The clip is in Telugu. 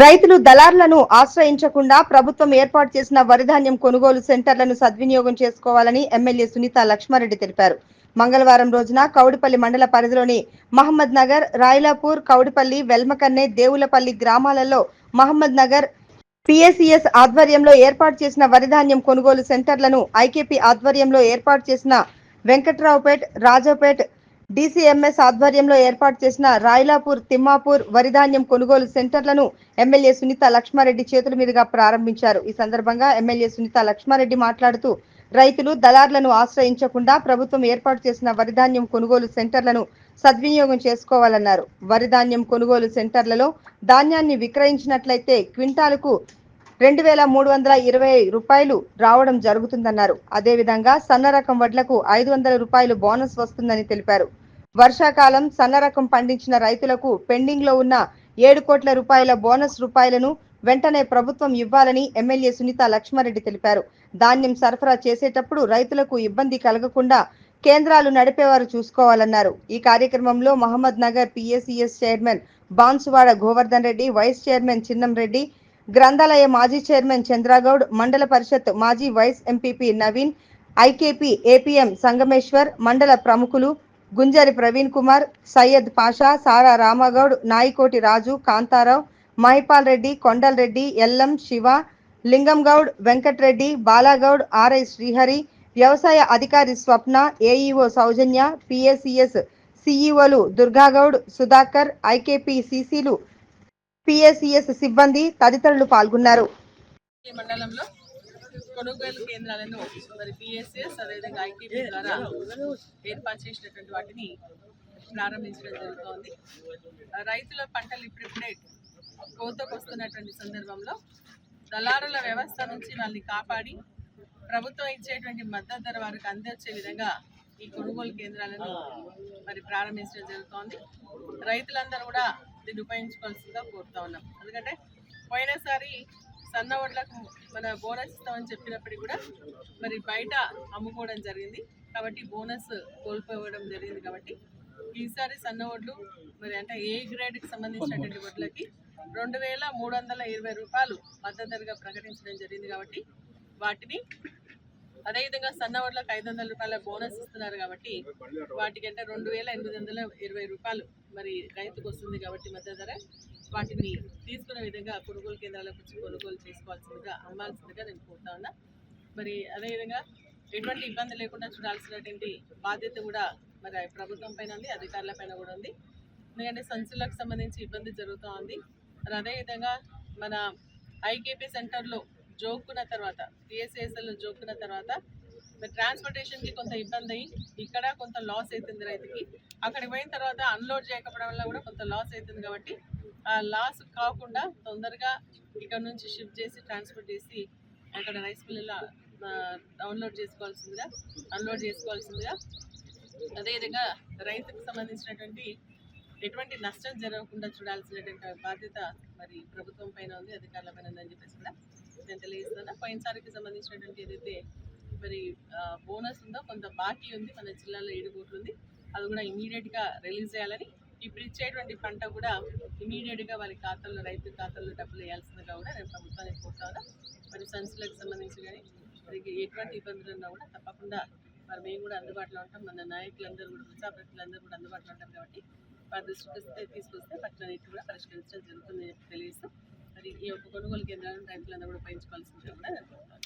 రైతులు దళారులను ఆశ్రయించకుండా ప్రభుత్వం ఏర్పాటు చేసిన వరిధాన్యం కొనుగోలు సెంటర్లను సద్వినియోగం చేసుకోవాలని ఎమ్మెల్యే సునీత లక్ష్మారెడ్డి తెలిపారు. మంగళవారం రోజున కౌడిపల్లి మండల పరిధిలోని మహమ్మద్ నగర్, రాయలాపూర్, కౌడిపల్లి, వెల్మకన్నె, దేవులపల్లి గ్రామాలలో మహమ్మద్ నగర్ పిఎసిఎస్ ఆధ్వర్యంలో ఏర్పాటు చేసిన వరిధాన్యం కొనుగోలు సెంటర్లను ఐకేపీ ఆధ్వర్యంలో ఏర్పాటు చేసిన వెంకట్రావుపేట్, రాజాపేట్ డీసీఎంఎస్ ఆధ్వర్యంలో ఏర్పాటు చేసిన రాయలాపూర్, తిమ్మాపూర్ వరిధాన్యం కొనుగోలు సెంటర్లను ఎమ్మెల్యే సునీత లక్ష్మారెడ్డి చేతుల మీదుగా ప్రారంభించారు. ఈ సందర్భంగా ఎమ్మెల్యే సునీత లక్ష్మారెడ్డి మాట్లాడుతూ రైతులు దళారులను ఆశ్రయించకుండా ప్రభుత్వం ఏర్పాటు చేసిన వరిధాన్యం కొనుగోలు సెంటర్లను సద్వినియోగం చేసుకోవాలన్నారు. వరిధాన్యం కొనుగోలు సెంటర్లలో ధాన్యాన్ని విక్రయించినట్లయితే క్వింటాలుకు 2320 రూపాయలు రావడం జరుగుతుందన్నారు. అదేవిధంగా సన్న రకం వడ్లకు 500 రూపాయలు బోనస్ వస్తుందని తెలిపారు. వర్షాకాలం సన్న రకం పండించిన రైతులకు పెండింగ్ లో ఉన్న 7 కోట్ల రూపాయల బోనస్ రూపాయలను వెంటనే ప్రభుత్వం ఇవ్వాలని ఎమ్మెల్యే సునీత లక్ష్మారెడ్డి తెలిపారు. ధాన్యం సరఫరా చేసేటప్పుడు రైతులకు ఇబ్బంది కలగకుండా కేంద్రాలు నడిపేవారు చూసుకోవాలన్నారు. ఈ కార్యక్రమంలో Mohammed Nagar PACS chairman Banswada Govardhan Reddy, vice chairman Chinnam Reddy, గ్రంథాలయ మాజీ చైర్మన్ చంద్రగౌడ్, మండల పరిషత్ మాజీ vice MPP Naveen, IKP APM Sangameshwar, మండల ప్రముఖులు గుంజరి ప్రవీణ్ కుమార్, సయ్యద్ పాషా, సారా రామగౌడ్, నాయికోటి రాజు, కాంతారావు, మహిపాల్ రెడ్డి, కొండల్ రెడ్డి, ఎల్లం శివ, లింగంగౌడ్, వెంకట్రెడ్డి, బాలాగౌడ్, ఆర్ఐ శ్రీహరి, వ్యవసాయ అధికారి స్వప్న, ఏఈఓ సౌజన్య, పిఎసిఎస్ సిఈఓలు దుర్గాగౌడ్, సుధాకర్, ఐకేపీ సిసిలు, పిఎసిఎస్ సిబ్బంది తదితరులు పాల్గొన్నారు. మండలంలో కొనుగోలు కేంద్రాలను మరి పిఎస్ఎస్ అదేవిధంగా ఐకేపీ ద్వారా ఏర్పాటు చేసినటువంటి వాటిని ప్రారంభించడం జరుగుతోంది. రైతుల పంటలు ఇప్పుడిప్పుడే కోతకు వస్తున్నటువంటి సందర్భంలో దళారుల వ్యవస్థ నుంచి వాళ్ళని కాపాడి ప్రభుత్వం ఇచ్చేటువంటి మద్దతు ధర వారికి అందించే విధంగా ఈ కొనుగోలు కేంద్రాలను మరి ప్రారంభించడం జరుగుతోంది. రైతులందరూ కూడా దీన్ని ఉపయోగించుకోవాల్సిందిగా కోరుతా ఉన్నాం. ఎందుకంటే పోయినసారి సన్న వడ్లకు మన బోనస్ ఇస్తామని చెప్పినప్పటికీ కూడా మరి బయట అమ్ముకోవడం జరిగింది. కాబట్టి బోనస్ కోల్పోవడం జరిగింది. కాబట్టి ఈసారి సన్న వడ్లు మరి అంటే ఏ గ్రేడ్కి సంబంధించినటువంటి వడ్లకి 2320 రూపాయలు మద్దతు ధరగా ప్రకటించడం జరిగింది. కాబట్టి వాటిని అదేవిధంగా సన్న వడ్లకు 500 రూపాయల బోనస్ ఇస్తున్నారు. కాబట్టి వాటికంటే 2820 రూపాయలు మరి రైతుకు వస్తుంది. కాబట్టి మద్దతు ధర వాటిని తీసుకునే విధంగా కొనుగోలు కేంద్రాలకు వచ్చి కొనుగోలు చేసుకోవాల్సిందిగా అమ్మాల్సిందిగా నేను కోరుతా ఉన్నా. మరి అదేవిధంగా ఎటువంటి ఇబ్బంది లేకుండా చూడాల్సినటువంటి బాధ్యత కూడా మరి ప్రభుత్వం పైన ఉంది, అధికారుల పైన కూడా ఉంది. ఎందుకంటే సంచులకు సంబంధించి ఇబ్బంది జరుగుతూ ఉంది. మరి అదేవిధంగా మన ఐకేపీ సెంటర్లో జోక్కున్న తర్వాత పిఎస్ఏఎస్ఎల్లో జోక్కున్న తర్వాత మరి ట్రాన్స్పోర్టేషన్కి కొంత ఇబ్బంది అయ్యి ఇక్కడ కొంత లాస్ అవుతుంది రైతుకి. అక్కడికి పోయిన తర్వాత అన్లోడ్ చేయకపోవడం వల్ల కూడా కొంత లాస్ అవుతుంది. కాబట్టి ఆ లాస్ కాకుండా తొందరగా ఇక్కడ నుంచి షిఫ్ట్ చేసి ట్రాన్స్పోర్ట్ చేసి అక్కడ రైస్ మిల్లులో అన్లోడ్ చేసుకోవాల్సిందిగా అదేవిధంగా రైతుకు సంబంధించినటువంటి ఎటువంటి నష్టం జరగకుండా చూడాల్సినటువంటి బాధ్యత మరి ప్రభుత్వం పైన ఉంది, అధికారుల పైన ఉందని చెప్పేసి కూడా నేను తెలియజేస్తున్నా. పోయినసారికి సంబంధించినటువంటి ఏదైతే మరి బోనస్ ఉందో కొంత బాకీ ఉంది, మన జిల్లాలో 7 కోట్లు ఉంది. అది కూడా ఇమీడియట్గా రిలీజ్ చేయాలని, ఇప్పుడు ఇచ్చేటువంటి పంట కూడా ఇమీడియట్గా వారి ఖాతాల్లో రైతు ఖాతాల్లో డబ్బులు వేయాల్సిందిగా కూడా నేను ప్రభుత్వానికి కోరుతాను. మరి సంస్థలకు సంబంధించి కానీ మరి ఎటువంటి ఇబ్బందులు ఉన్నా కూడా తప్పకుండా మరి మేము కూడా అందుబాటులో ఉంటాం. మన నాయకులందరూ కూడా ప్రజాప్రతినిధులందరూ కూడా అందుబాటులో ఉంటాం. కాబట్టి వారి దృష్టికి తీసుకొస్తే వాటిని కూడా పరిష్కరించడం జరుగుతుందని తెలియజేస్తాం. మరి ఈ యొక్క కొనుగోలు కేంద్రాలను రైతులందరూ కూడా ఉపయోగించుకోవాల్సిందిగా కూడా నేను కోరుతాను.